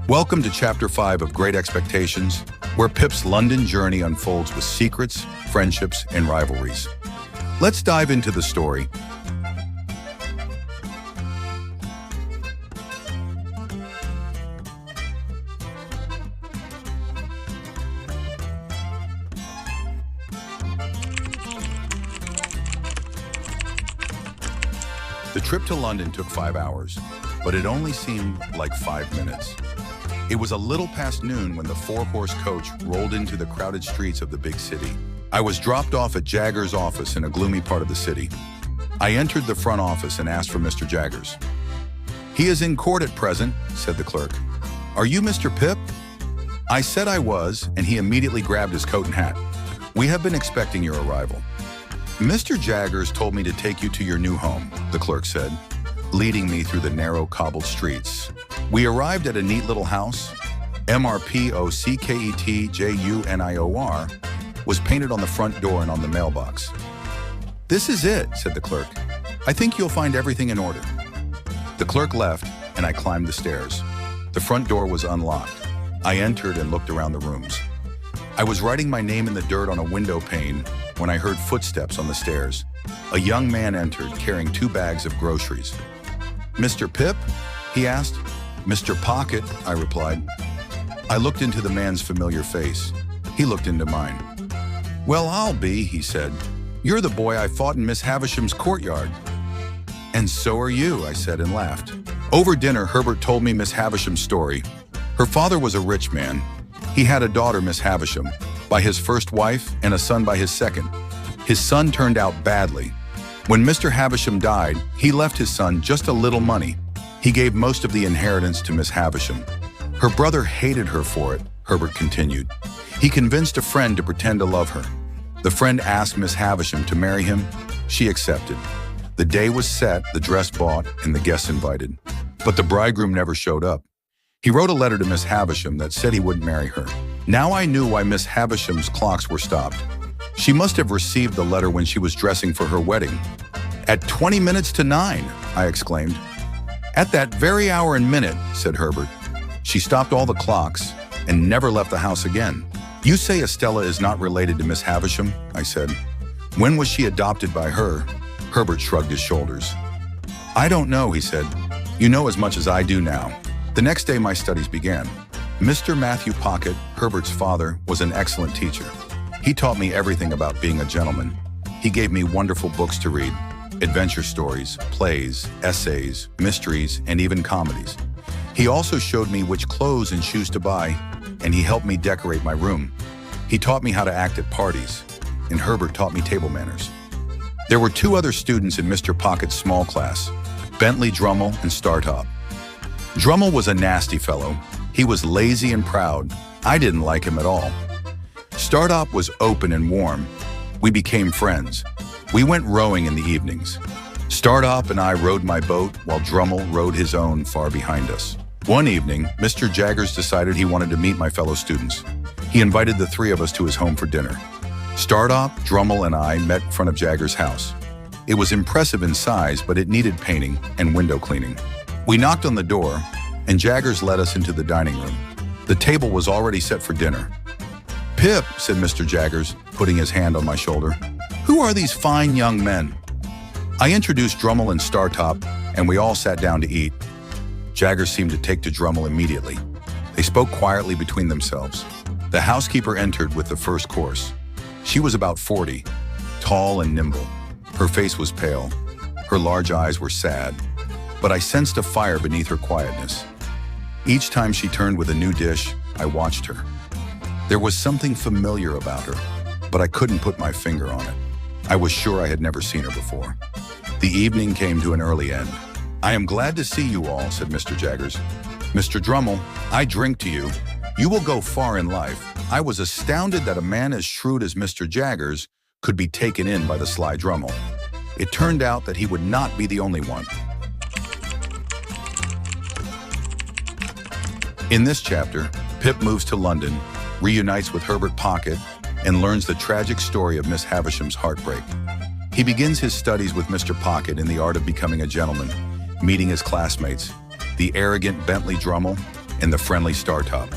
Welcome to Chapter 5 of Great Expectations, where Pip's London journey unfolds with secrets, friendships, and rivalries. Let's dive into the story. The trip to London took 5 hours, but it only seemed like 5 minutes. It was a little past noon when the four-horse coach rolled into the crowded streets of the big city. I was dropped off at Jaggers' office in a gloomy part of the city. I entered the front office and asked for Mr. Jaggers. "He is in court at present," said the clerk. "Are you Mr. Pip?" I said I was, and he immediately grabbed his coat and hat. "We have been expecting your arrival." "Mr. Jaggers told me to take you to your new home," the clerk said, leading me through the narrow cobbled streets. We arrived at a neat little house. MRPOCKETJUNIOR was painted on the front door and on the mailbox. "This is it," said the clerk. "I think you'll find everything in order." The clerk left, and I climbed the stairs. The front door was unlocked. I entered and looked around the rooms. I was writing my name in the dirt on a window pane when I heard footsteps on the stairs. A young man entered, carrying 2 bags of groceries. "Mr. Pip?" he asked. "Mr. Pocket," I replied. I looked into the man's familiar face. He looked into mine. "Well, I'll be," he said. "You're the boy I fought in Miss Havisham's courtyard." "And so are you," I said and laughed. Over dinner, Herbert told me Miss Havisham's story. Her father was a rich man. He had a daughter, Miss Havisham, by his first wife and a son by his second. His son turned out badly. When Mr. Havisham died, he left his son just a little money. He gave most of the inheritance to Miss Havisham. Her brother hated her for it, Herbert continued. He convinced a friend to pretend to love her. The friend asked Miss Havisham to marry him. She accepted. The day was set, the dress bought, and the guests invited. But the bridegroom never showed up. He wrote a letter to Miss Havisham that said he wouldn't marry her. Now I knew why Miss Havisham's clocks were stopped. She must have received the letter when she was dressing for her wedding. "At 20 minutes to 9, I exclaimed. "At that very hour and minute," said Herbert. "She stopped all the clocks and never left the house again." "You say Estella is not related to Miss Havisham?" I said. "When was she adopted by her?" Herbert shrugged his shoulders. "I don't know," he said. "You know as much as I do now." The next day my studies began. Mr. Matthew Pocket, Herbert's father, was an excellent teacher. He taught me everything about being a gentleman. He gave me wonderful books to read. Adventure stories, plays, essays, mysteries, and even comedies. He also showed me which clothes and shoes to buy, and he helped me decorate my room. He taught me how to act at parties, and Herbert taught me table manners. There were 2 other students in Mr. Pocket's small class, Bentley Drummle and Startop. Drummle was a nasty fellow. He was lazy and proud. I didn't like him at all. Startop was open and warm. We became friends. We went rowing in the evenings. Startop and I rowed my boat while Drummle rowed his own far behind us. One evening, Mr. Jaggers decided he wanted to meet my fellow students. He invited the 3 of us to his home for dinner. Startop, Drummle, and I met in front of Jaggers' house. It was impressive in size, but it needed painting and window cleaning. We knocked on the door, and Jaggers led us into the dining room. The table was already set for dinner. "Pip," said Mr. Jaggers, putting his hand on my shoulder. "Who are these fine young men?" I introduced Drummle and Startop, and we all sat down to eat. Jaggers seemed to take to Drummle immediately. They spoke quietly between themselves. The housekeeper entered with the first course. She was about 40, tall and nimble. Her face was pale. Her large eyes were sad, but I sensed a fire beneath her quietness. Each time she turned with a new dish, I watched her. There was something familiar about her, but I couldn't put my finger on it. I was sure I had never seen her before. The evening came to an early end. "I am glad to see you all," said Mr. Jaggers. "Mr. Drummle, I drink to you. You will go far in life." I was astounded that a man as shrewd as Mr. Jaggers could be taken in by the sly Drummle. It turned out that he would not be the only one. In this chapter, Pip moves to London, reunites with Herbert Pocket, and learns the tragic story of Miss Havisham's heartbreak. He begins his studies with Mr. Pocket in the art of becoming a gentleman, meeting his classmates, the arrogant Bentley Drummle and the friendly Startop.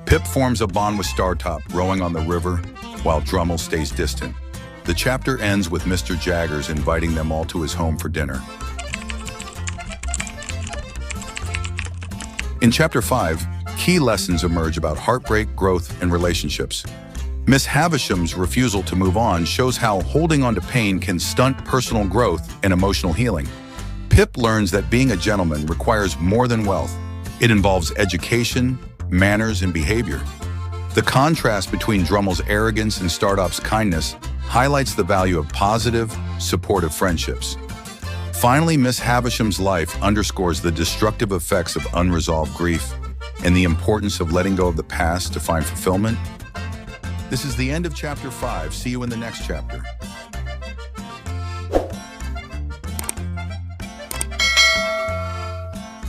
Pip forms a bond with Startop, rowing on the river, while Drummle stays distant. The chapter ends with Mr. Jaggers inviting them all to his home for dinner. In Chapter 5, key lessons emerge about heartbreak, growth, and relationships. Miss Havisham's refusal to move on shows how holding on to pain can stunt personal growth and emotional healing. Pip learns that being a gentleman requires more than wealth. It involves education, manners, and behavior. The contrast between Drummle's arrogance and Startop's kindness highlights the value of positive, supportive friendships. Finally, Miss Havisham's life underscores the destructive effects of unresolved grief and the importance of letting go of the past to find fulfillment. This is the end of Chapter 5. See you in the next chapter.